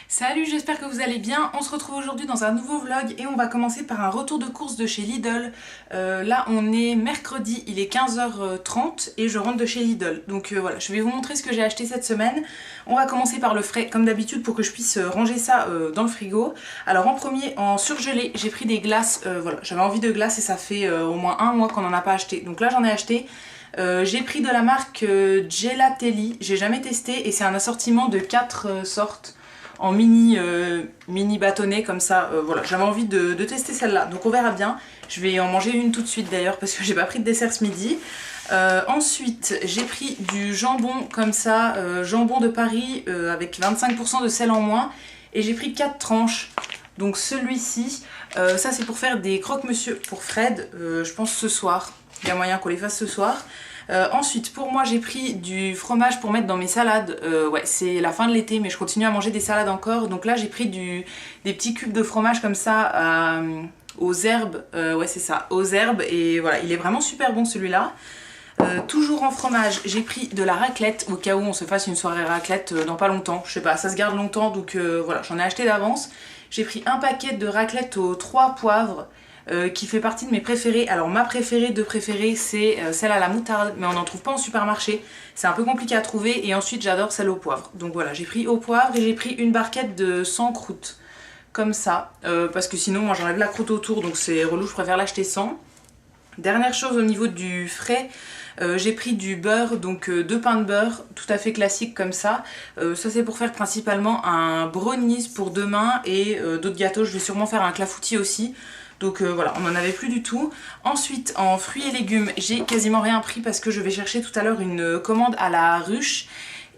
Salut, j'espère que vous allez bien. On se retrouve aujourd'hui dans un nouveau vlog et on va commencer par un retour de course de chez Lidl. Là on est mercredi, il est 15h30 et je rentre de chez Lidl. Donc voilà, je vais vous montrer ce que j'ai acheté cette semaine. On va commencer par le frais comme d'habitude pour que je puisse ranger ça dans le frigo. Alors en premier, en surgelé, j'ai pris des glaces. Voilà, j'avais envie de glace et ça fait au moins un mois qu'on n'en a pas acheté. Donc là j'en ai acheté. J'ai pris de la marque Gelatelli, j'ai jamais testé et c'est un assortiment de 4 sortes en mini bâtonnet comme ça. Voilà, j'avais envie de tester celle-là, donc on verra bien. Je vais en manger une tout de suite d'ailleurs parce que j'ai pas pris de dessert ce midi. Ensuite j'ai pris du jambon comme ça, jambon de Paris avec 25% de sel en moins et j'ai pris 4 tranches. Donc celui-ci, ça c'est pour faire des croque-monsieur pour Fred, je pense ce soir. Il y a moyen qu'on les fasse ce soir. Ensuite, pour moi, j'ai pris du fromage pour mettre dans mes salades. Ouais, c'est la fin de l'été, mais je continue à manger des salades encore. Donc là, j'ai pris des petits cubes de fromage comme ça aux herbes. Ouais, c'est ça, aux herbes. Et voilà, il est vraiment super bon celui-là. Toujours en fromage, j'ai pris de la raclette au cas où on se fasse une soirée raclette dans pas longtemps. Je sais pas, ça se garde longtemps, donc voilà, j'en ai acheté d'avance. J'ai pris un paquet de raclette aux 3 poivres. Qui fait partie de mes préférées. Alors ma préférée de préférée c'est celle à la moutarde, mais on n'en trouve pas en supermarché, c'est un peu compliqué à trouver. Et ensuite j'adore celle au poivre, donc voilà, j'ai pris au poivre et j'ai pris une barquette de 100 croûtes comme ça, parce que sinon moi j'enlève la croûte autour, donc c'est relou, je préfère l'acheter sans. Dernière chose au niveau du frais, j'ai pris du beurre, donc 2 pains de beurre, tout à fait classique comme ça. Ça c'est pour faire principalement un brownies pour demain et d'autres gâteaux, je vais sûrement faire un clafoutis aussi. Donc voilà, on n'en avait plus du tout. Ensuite, en fruits et légumes, j'ai quasiment rien pris parce que je vais chercher tout à l'heure une commande à la ruche.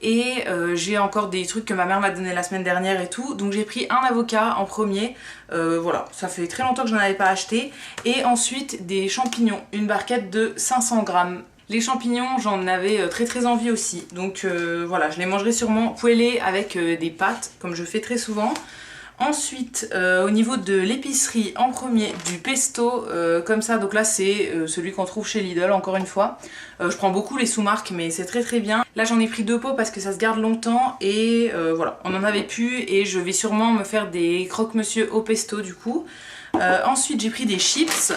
Et j'ai encore des trucs que ma mère m'a donné la semaine dernière et tout. Donc j'ai pris un avocat en premier. Voilà, ça fait très longtemps que je n'en avais pas acheté. Et ensuite des champignons, une barquette de 500 grammes. Les champignons, j'en avais très envie aussi. Donc voilà, je les mangerai sûrement poêlés avec des pâtes, comme je fais très souvent. Ensuite, au niveau de l'épicerie, en premier, du pesto, comme ça, donc là c'est celui qu'on trouve chez Lidl, encore une fois. Je prends beaucoup les sous-marques, mais c'est très bien. Là j'en ai pris 2 pots parce que ça se garde longtemps et voilà, on en avait plus et je vais sûrement me faire des croque-monsieur au pesto du coup. Ensuite j'ai pris des chips,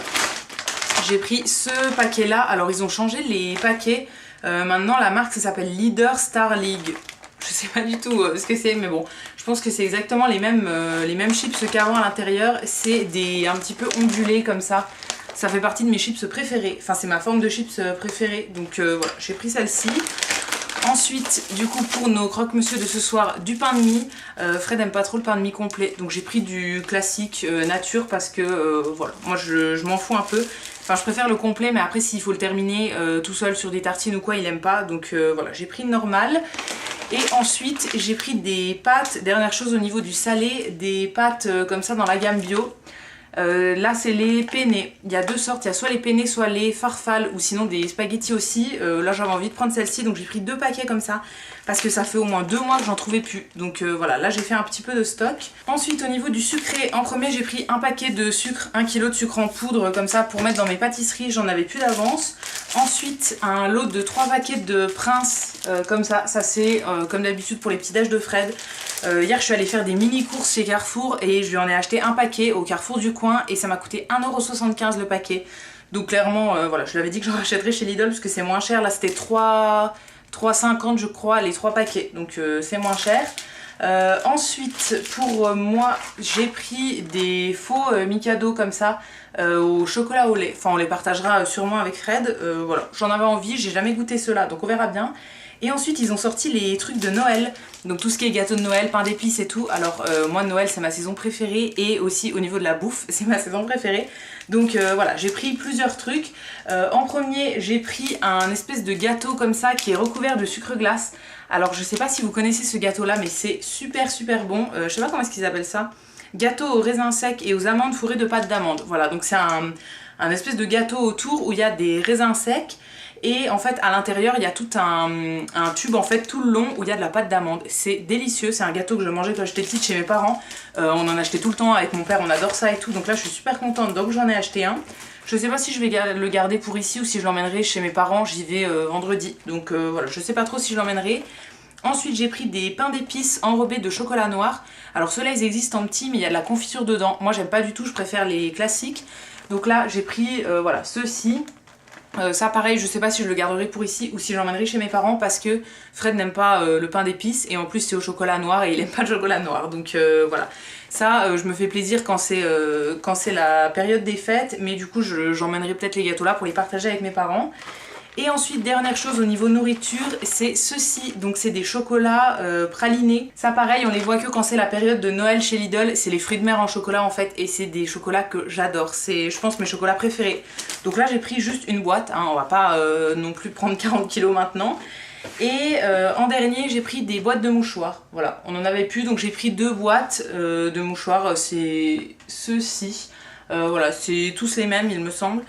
j'ai pris ce paquet-là, alors ils ont changé les paquets. Maintenant la marque ça s'appelle Leader Star League. Je sais pas du tout ce que c'est, mais bon, je pense que c'est exactement les mêmes chips qu'avant à l'intérieur. C'est un petit peu ondulé comme ça. Ça fait partie de mes chips préférées. Enfin, c'est ma forme de chips préférée. Donc voilà, j'ai pris celle-ci. Ensuite, du coup, pour nos croque-monsieur de ce soir, du pain de mie. Fred aime pas trop le pain de mie complet, donc j'ai pris du classique nature parce que voilà, moi je m'en fous un peu. Enfin, je préfère le complet, mais après, s'il faut le terminer tout seul sur des tartines ou quoi, il aime pas. Donc voilà, j'ai pris le normal. Et ensuite, j'ai pris des pâtes, dernière chose au niveau du salé, des pâtes comme ça dans la gamme bio. Là c'est les penne, il y a 2 sortes, il y a soit les penne, soit les farfales ou sinon des spaghettis aussi. Là j'avais envie de prendre celle-ci donc j'ai pris 2 paquets comme ça parce que ça fait au moins 2 mois que j'en trouvais plus. Donc voilà, là j'ai fait un petit peu de stock. Ensuite au niveau du sucré, en premier j'ai pris un paquet de sucre, 1 kg de sucre en poudre comme ça pour mettre dans mes pâtisseries, j'en avais plus d'avance. Ensuite un lot de 3 paquets de Prince comme ça c'est comme d'habitude pour les petits déj de Fred. Hier je suis allée faire des mini courses chez Carrefour et je lui en ai acheté un paquet au Carrefour du coin et ça m'a coûté 1,75 € le paquet. Donc clairement voilà, je lui avais dit que j'en rachèterais chez Lidl parce que c'est moins cher. Là c'était 3,50 je crois les 3 paquets, donc c'est moins cher. Ensuite pour moi j'ai pris des faux Mikado comme ça au chocolat au lait. Enfin on les partagera sûrement avec Fred. Voilà, j'en avais envie, j'ai jamais goûté cela donc on verra bien. Et ensuite ils ont sorti les trucs de Noël, donc tout ce qui est gâteau de Noël, pain d'épices et tout. Alors moi Noël c'est ma saison préférée et aussi au niveau de la bouffe c'est ma saison préférée. Donc voilà, j'ai pris plusieurs trucs. En premier j'ai pris un espèce de gâteau comme ça qui est recouvert de sucre glace. Alors je sais pas si vous connaissez ce gâteau là mais c'est super bon. Je sais pas comment est-ce qu'ils appellent ça. Gâteau aux raisins secs et aux amandes fourrées de pâte d'amande. Voilà, donc c'est un espèce de gâteau autour où il y a des raisins secs. Et en fait à l'intérieur il y a tout un tube en fait tout le long où il y a de la pâte d'amande. C'est délicieux, c'est un gâteau que je mangeais quand j'étais petite chez mes parents. On en achetait tout le temps avec mon père, on adore ça et tout. Donc là je suis super contente, donc j'en ai acheté un. Je sais pas si je vais le garder pour ici ou si je l'emmènerai chez mes parents, j'y vais vendredi. Donc voilà, je sais pas trop si je l'emmènerai. Ensuite j'ai pris des pains d'épices enrobés de chocolat noir. Alors ceux-là ils existent en petit mais il y a de la confiture dedans. Moi j'aime pas du tout, je préfère les classiques. Donc là j'ai pris voilà ceux-ci. Ça pareil, je sais pas si je le garderai pour ici ou si j'emmènerai chez mes parents parce que Fred n'aime pas le pain d'épices et en plus c'est au chocolat noir et il aime pas le chocolat noir. Donc voilà. Ça, je me fais plaisir quand c'est la période des fêtes, mais du coup j'emmènerai peut-être les gâteaux là pour les partager avec mes parents. Et ensuite, dernière chose au niveau nourriture, c'est ceci. Donc c'est des chocolats pralinés. Ça pareil, on les voit que quand c'est la période de Noël chez Lidl. C'est les fruits de mer en chocolat en fait. Et c'est des chocolats que j'adore. C'est, je pense, mes chocolats préférés. Donc là, j'ai pris juste une boîte. Hein. On va pas non plus prendre 40 kilos maintenant. Et en dernier, j'ai pris des boîtes de mouchoirs. Voilà, on en avait plus. Donc j'ai pris 2 boîtes de mouchoirs. C'est ceux-ci. Voilà, c'est tous les mêmes, il me semble.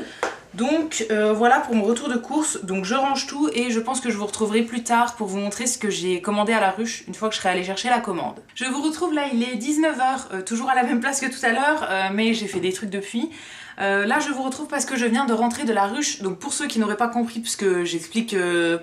Donc voilà pour mon retour de course, donc je range tout et je pense que je vous retrouverai plus tard pour vous montrer ce que j'ai commandé à la ruche une fois que je serai allée chercher la commande. Je vous retrouve là, il est 19 h, toujours à la même place que tout à l'heure, mais j'ai fait des trucs depuis. Là je vous retrouve parce que je viens de rentrer de la ruche, donc pour ceux qui n'auraient pas compris, puisque j'explique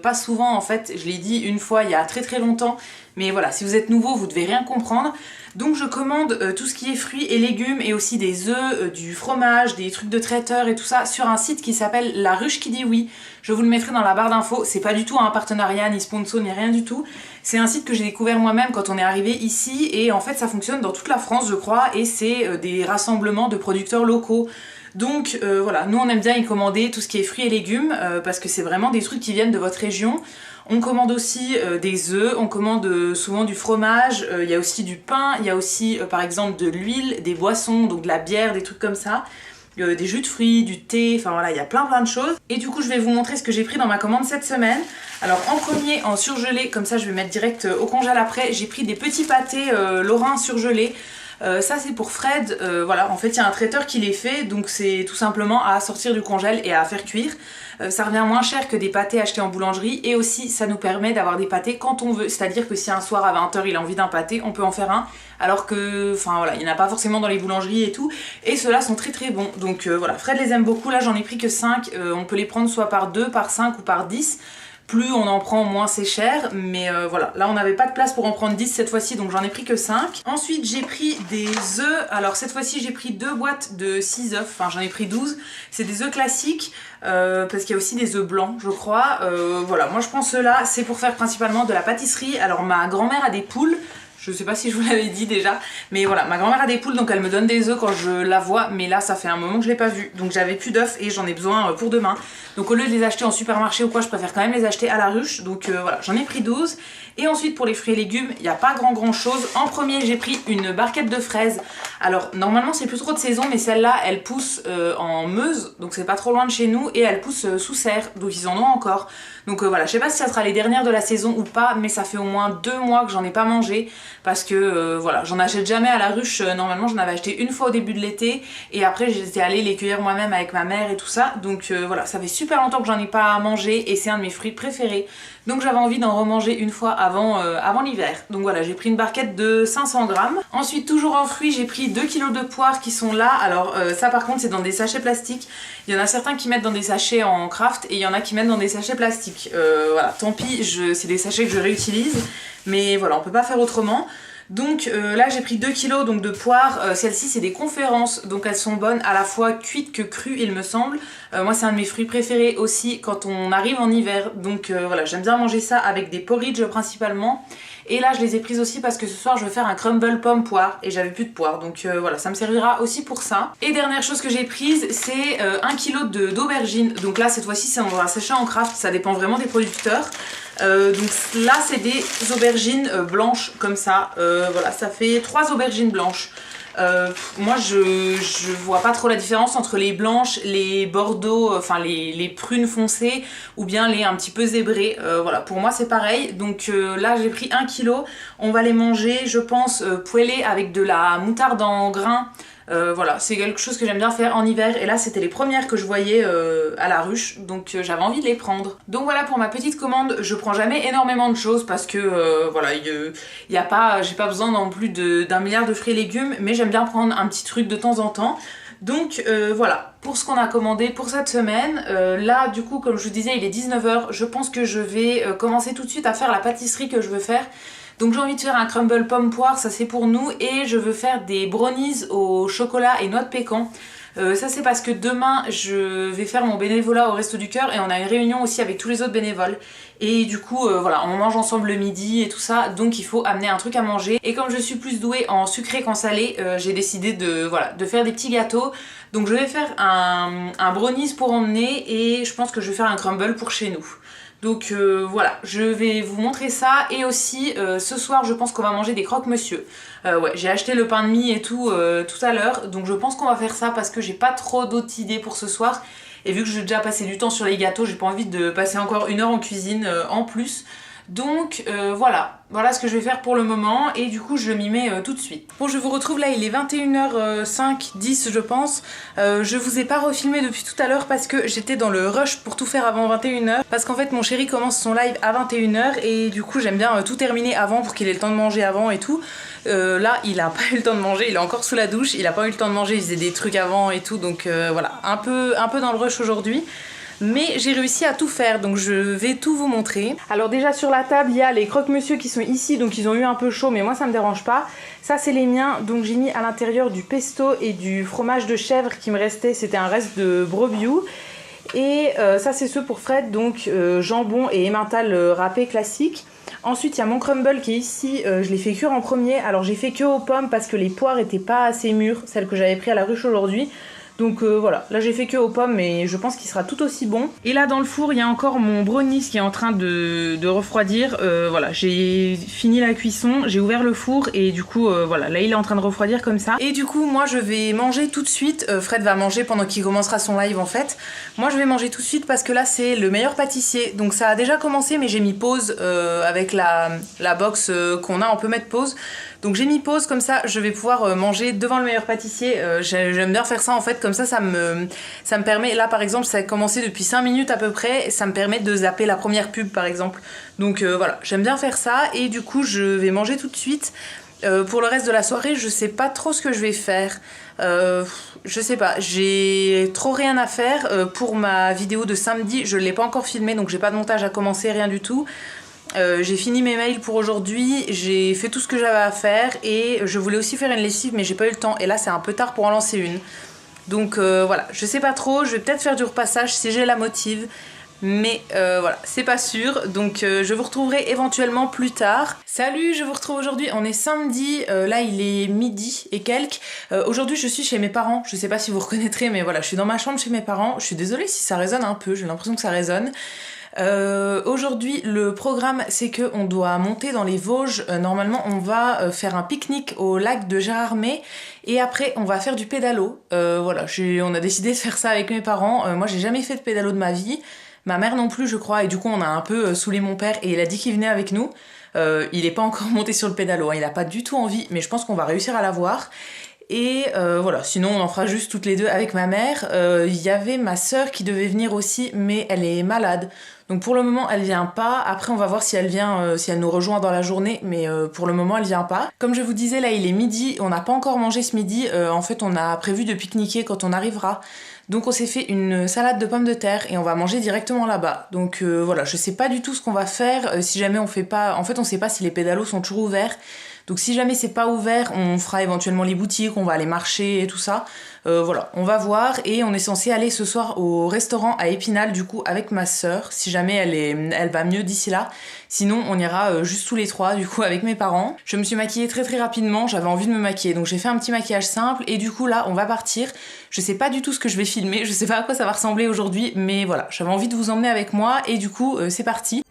pas souvent en fait, je l'ai dit une fois il y a très longtemps, mais voilà, si vous êtes nouveau vous devez rien comprendre. Donc je commande tout ce qui est fruits et légumes et aussi des œufs, du fromage, des trucs de traiteur et tout ça sur un site qui s'appelle La Ruche qui dit oui. Je vous le mettrai dans la barre d'infos, c'est pas du tout un partenariat, ni sponsor, ni rien du tout. C'est un site que j'ai découvert moi-même quand on est arrivé ici et en fait ça fonctionne dans toute la France je crois et c'est des rassemblements de producteurs locaux. Donc voilà, nous on aime bien y commander tout ce qui est fruits et légumes parce que c'est vraiment des trucs qui viennent de votre région. On commande aussi des œufs, on commande souvent du fromage, il y a aussi du pain, il y a aussi par exemple de l'huile, des boissons, donc de la bière, des trucs comme ça, des jus de fruits, du thé, enfin voilà, il y a plein de choses. Et du coup je vais vous montrer ce que j'ai pris dans ma commande cette semaine. Alors en premier, en surgelé, comme ça je vais mettre direct au congèle après, j'ai pris des petits pâtés lorrains surgelés. Ça c'est pour Fred, voilà, en fait il y a un traiteur qui les fait, donc c'est tout simplement à sortir du congèle et à faire cuire. Ça revient moins cher que des pâtés achetés en boulangerie et aussi ça nous permet d'avoir des pâtés quand on veut, c'est-à-dire que si un soir à 20 h il a envie d'un pâté, on peut en faire un, alors que, enfin voilà, il n'y en a pas forcément dans les boulangeries et tout, et ceux-là sont très bons, donc voilà, Fred les aime beaucoup, là j'en ai pris que 5, on peut les prendre soit par 2, par 5 ou par 10. Plus on en prend, moins c'est cher, mais voilà, là on n'avait pas de place pour en prendre 10 cette fois-ci, donc j'en ai pris que 5. Ensuite j'ai pris des œufs, alors cette fois-ci j'ai pris 2 boîtes de 6 œufs, enfin j'en ai pris 12, c'est des œufs classiques, parce qu'il y a aussi des œufs blancs je crois, voilà, moi je prends ceux-là, c'est pour faire principalement de la pâtisserie. Alors ma grand-mère a des poules, je sais pas si je vous l'avais dit déjà, mais voilà, ma grand-mère a des poules donc elle me donne des œufs quand je la vois, mais là ça fait un moment que je l'ai pas vu, donc j'avais plus d'œufs et j'en ai besoin pour demain. Donc au lieu de les acheter en supermarché ou quoi, je préfère quand même les acheter à la ruche, donc voilà, j'en ai pris 12. Et ensuite pour les fruits et légumes, il n'y a pas grand chose. En premier j'ai pris une barquette de fraises. Alors normalement c'est plus trop de saison, mais celle-là elle pousse en Meuse, donc c'est pas trop loin de chez nous, et elle pousse sous serre, donc ils en ont encore. Donc voilà, je sais pas si ça sera les dernières de la saison ou pas, mais ça fait au moins 2 mois que j'en ai pas mangé, parce que voilà, j'en achète jamais à la ruche, normalement j'en avais acheté une fois au début de l'été, et après j'étais allée les cueillir moi-même avec ma mère et tout ça, donc voilà, ça fait super longtemps que j'en ai pas mangé, et c'est un de mes fruits préférés, donc j'avais envie d'en remanger une fois avant l'hiver. Donc voilà, j'ai pris une barquette de 500 grammes. Ensuite, toujours en fruits, j'ai pris 2 kilos de poires qui sont là. Alors ça par contre c'est dans des sachets plastiques. Il y en a certains qui mettent dans des sachets en craft et il y en a qui mettent dans des sachets plastiques. Voilà, tant pis, c'est des sachets que je réutilise, mais voilà, on peut pas faire autrement. Donc là j'ai pris 2 kilos donc, de poires, celles-ci c'est des conférences, donc elles sont bonnes à la fois cuites que crues il me semble. Moi c'est un de mes fruits préférés aussi quand on arrive en hiver, donc voilà, j'aime bien manger ça avec des porridge principalement. Et là je les ai prises aussi parce que ce soir je vais faire un crumble pomme poire et j'avais plus de poire, donc voilà, ça me servira aussi pour ça. Et dernière chose que j'ai prise, c'est 1 kg d'aubergines, donc là cette fois-ci c'est dans un sachet en craft, ça dépend vraiment des producteurs. Donc là c'est des aubergines blanches comme ça, voilà, ça fait 3 aubergines blanches. Moi je vois pas trop la différence entre les blanches, les bordeaux, enfin les prunes foncées ou bien les un petit peu zébrées, voilà, pour moi c'est pareil. Donc là j'ai pris 1 kg, on va les manger je pense poêlés avec de la moutarde en grains. Voilà, c'est quelque chose que j'aime bien faire en hiver et là c'était les premières que je voyais à la ruche, donc j'avais envie de les prendre. Donc voilà pour ma petite commande, je prends jamais énormément de choses parce que voilà, j'ai pas besoin non plus d'un milliard de fruits et légumes, mais j'aime bien prendre un petit truc de temps en temps. Donc voilà, pour ce qu'on a commandé pour cette semaine. Là du coup comme je vous disais il est 19h, je pense que je vais commencer tout de suite à faire la pâtisserie que je veux faire. Donc j'ai envie de faire un crumble pomme poire, ça c'est pour nous, et je veux faire des brownies au chocolat et noix de pécan. Ça c'est parce que demain je vais faire mon bénévolat au Resto du Cœur et on a une réunion aussi avec tous les autres bénévoles. Et du coup voilà, on mange ensemble le midi et tout ça, donc il faut amener un truc à manger. Et comme je suis plus douée en sucré qu'en salé, j'ai décidé de faire des petits gâteaux. Donc je vais faire un brownies pour emmener et je pense que je vais faire un crumble pour chez nous. Donc voilà, je vais vous montrer ça et aussi ce soir je pense qu'on va manger des croque-monsieur. Ouais, j'ai acheté le pain de mie et tout tout à l'heure, donc je pense qu'on va faire ça parce que j'ai pas trop d'autres idées pour ce soir. Et vu que j'ai déjà passé du temps sur les gâteaux, j'ai pas envie de passer encore 1 heure en cuisine en plus. Donc voilà ce que je vais faire pour le moment et du coup je m'y mets tout de suite. Bon, je vous retrouve là, il est 21h05, 10 je pense. Je vous ai pas refilmé depuis tout à l'heure parce que j'étais dans le rush pour tout faire avant 21h. Parce qu'en fait mon chéri commence son live à 21h et du coup j'aime bien tout terminer avant pour qu'il ait le temps de manger avant et tout. Là il a pas eu le temps de manger, il est encore sous la douche, il a pas eu le temps de manger, il faisait des trucs avant et tout, donc voilà, un peu dans le rush aujourd'hui. Mais j'ai réussi à tout faire, donc je vais tout vous montrer. Alors déjà sur la table, il y a les croque-monsieur qui sont ici, donc ils ont eu un peu chaud, mais moi ça me dérange pas. Ça c'est les miens, donc j'ai mis à l'intérieur du pesto et du fromage de chèvre qui me restait, c'était un reste de Brobiou. Et ça c'est ceux pour Fred, donc jambon et emmental râpé classique. Ensuite il y a mon crumble qui est ici, je l'ai fait cuire en premier. Alors j'ai fait que aux pommes parce que les poires étaient pas assez mûres, celles que j'avais pris à la ruche aujourd'hui. Donc voilà, là j'ai fait que aux pommes mais je pense qu'il sera tout aussi bon. Et là dans le four il y a encore mon brownies qui est en train de refroidir. Voilà, j'ai fini la cuisson, j'ai ouvert le four et du coup voilà, là il est en train de refroidir comme ça. Et du coup moi je vais manger tout de suite. Fred va manger pendant qu'il commencera son live en fait. Moi je vais manger tout de suite parce que là c'est le meilleur pâtissier. Donc ça a déjà commencé mais j'ai mis pause avec la box qu'on a, on peut mettre pause. Donc j'ai mis pause, comme ça je vais pouvoir manger devant le meilleur pâtissier. J'aime bien faire ça en fait, comme ça ça me permet, là par exemple ça a commencé depuis 5 minutes à peu près, ça me permet de zapper la première pub par exemple. Donc voilà, j'aime bien faire ça et du coup je vais manger tout de suite. Pour le reste de la soirée je sais pas trop ce que je vais faire. Je sais pas, j'ai trop rien à faire. Pour ma vidéo de samedi je l'ai pas encore filmée donc j'ai pas de montage à commencer, rien du tout. J'ai fini mes mails pour aujourd'hui, j'ai fait tout ce que j'avais à faire et je voulais aussi faire une lessive mais j'ai pas eu le temps et là c'est un peu tard pour en lancer une. Donc voilà, je sais pas trop, je vais peut-être faire du repassage si j'ai la motive. Mais voilà, c'est pas sûr, donc je vous retrouverai éventuellement plus tard. Salut, je vous retrouve aujourd'hui, on est samedi, là il est midi et quelques. Aujourd'hui je suis chez mes parents, je sais pas si vous reconnaîtrez mais voilà, je suis dans ma chambre chez mes parents. Je suis désolée si ça résonne un peu, j'ai l'impression que ça résonne. Aujourd'hui le programme c'est que on doit monter dans les Vosges. Normalement on va faire un pique-nique au lac de Gérardmer et après on va faire du pédalo. Voilà, on a décidé de faire ça avec mes parents. Moi j'ai jamais fait de pédalo de ma vie, ma mère non plus je crois, et du coup on a un peu saoulé mon père et il a dit qu'il venait avec nous. Il est pas encore monté sur le pédalo, hein. Il a pas du tout envie mais je pense qu'on va réussir à l'avoir. Et voilà, sinon on en fera juste toutes les deux avec ma mère. Il y avait ma sœur qui devait venir aussi, mais elle est malade. Donc pour le moment elle vient pas. Après on va voir si elle vient, si elle nous rejoint dans la journée, mais pour le moment elle vient pas. Comme je vous disais, là il est midi, on n'a pas encore mangé ce midi. En fait on a prévu de pique-niquer quand on arrivera. Donc on s'est fait une salade de pommes de terre et on va manger directement là-bas. Donc voilà, je sais pas du tout ce qu'on va faire. Si jamais on fait pas... En fait on sait pas si les pédalos sont toujours ouverts. Donc si jamais c'est pas ouvert, on fera éventuellement les boutiques, on va aller marcher et tout ça. Voilà, on va voir et on est censé aller ce soir au restaurant à Épinal du coup avec ma sœur, si jamais elle va mieux d'ici là. Sinon on ira juste tous les trois du coup avec mes parents. Je me suis maquillée très très rapidement, j'avais envie de me maquiller donc j'ai fait un petit maquillage simple et du coup là on va partir. Je sais pas du tout ce que je vais filmer, je sais pas à quoi ça va ressembler aujourd'hui mais voilà, j'avais envie de vous emmener avec moi et du coup c'est parti.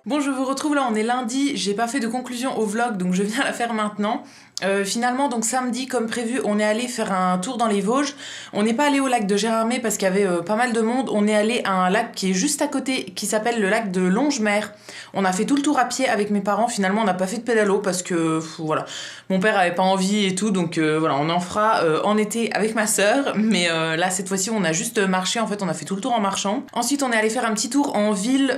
Bon, je vous retrouve là, on est lundi, j'ai pas fait de conclusion au vlog, donc je viens la faire maintenant. Finalement, donc samedi, comme prévu, on est allé faire un tour dans les Vosges. On n'est pas allé au lac de Gérardmer parce qu'il y avait pas mal de monde. On est allé à un lac qui est juste à côté, qui s'appelle le lac de Longemer. On a fait tout le tour à pied avec mes parents. Finalement, on n'a pas fait de pédalo parce que, voilà, mon père avait pas envie et tout. Donc voilà, on en fera en été avec ma sœur. Mais là, cette fois-ci, on a juste marché. En fait, on a fait tout le tour en marchant. Ensuite, on est allé faire un petit tour en ville,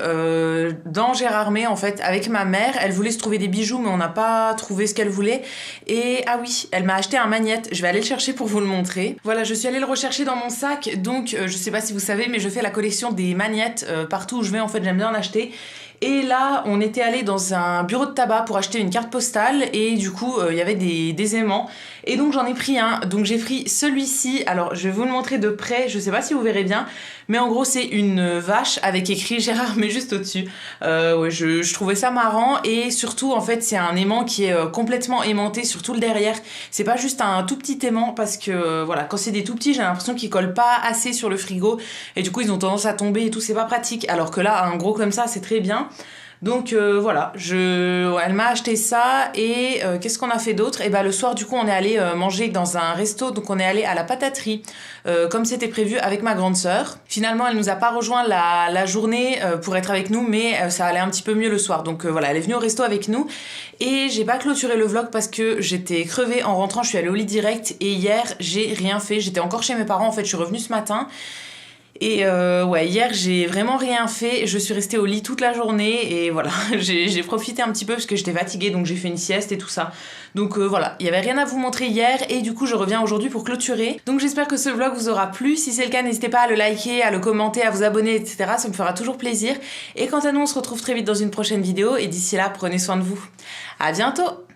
dans Gérardmer, en fait, avec ma mère. Elle voulait se trouver des bijoux, mais on n'a pas trouvé ce qu'elle voulait. Et ah oui, elle m'a acheté un magnète, je vais aller le chercher pour vous le montrer. Voilà, je suis allée le rechercher dans mon sac, donc je sais pas si vous savez, mais je fais la collection des magnettes partout où je vais, en fait, j'aime bien en acheter. Et là, on était allé dans un bureau de tabac pour acheter une carte postale et du coup, il y avait des aimants. Et donc j'en ai pris un, donc j'ai pris celui-ci. Alors je vais vous le montrer de près, je sais pas si vous verrez bien, mais en gros c'est une vache avec écrit Gérardmer juste au-dessus. Ouais, je trouvais ça marrant et surtout en fait c'est un aimant qui est complètement aimanté sur tout le derrière. C'est pas juste un tout petit aimant parce que voilà, quand c'est des tout petits j'ai l'impression qu'ils collent pas assez sur le frigo et du coup ils ont tendance à tomber et tout, c'est pas pratique. Alors que là un gros comme ça c'est très bien. Donc voilà, elle m'a acheté ça et qu'est-ce qu'on a fait d'autre? Et bah le soir du coup on est allé manger dans un resto, donc on est allé à la pataterie comme c'était prévu avec ma grande sœur. Finalement elle nous a pas rejoint la journée pour être avec nous, mais ça allait un petit peu mieux le soir, donc voilà, elle est venue au resto avec nous et j'ai pas clôturé le vlog parce que j'étais crevée en rentrant, je suis allée au lit direct et hier j'ai rien fait, j'étais encore chez mes parents en fait, je suis revenue ce matin. Et ouais, hier j'ai vraiment rien fait, je suis restée au lit toute la journée et voilà, j'ai profité un petit peu parce que j'étais fatiguée, donc j'ai fait une sieste et tout ça. Donc voilà, il y avait rien à vous montrer hier et du coup je reviens aujourd'hui pour clôturer. Donc j'espère que ce vlog vous aura plu, si c'est le cas n'hésitez pas à le liker, à le commenter, à vous abonner, etc. Ça me fera toujours plaisir. Et quant à nous on se retrouve très vite dans une prochaine vidéo et d'ici là prenez soin de vous. À bientôt!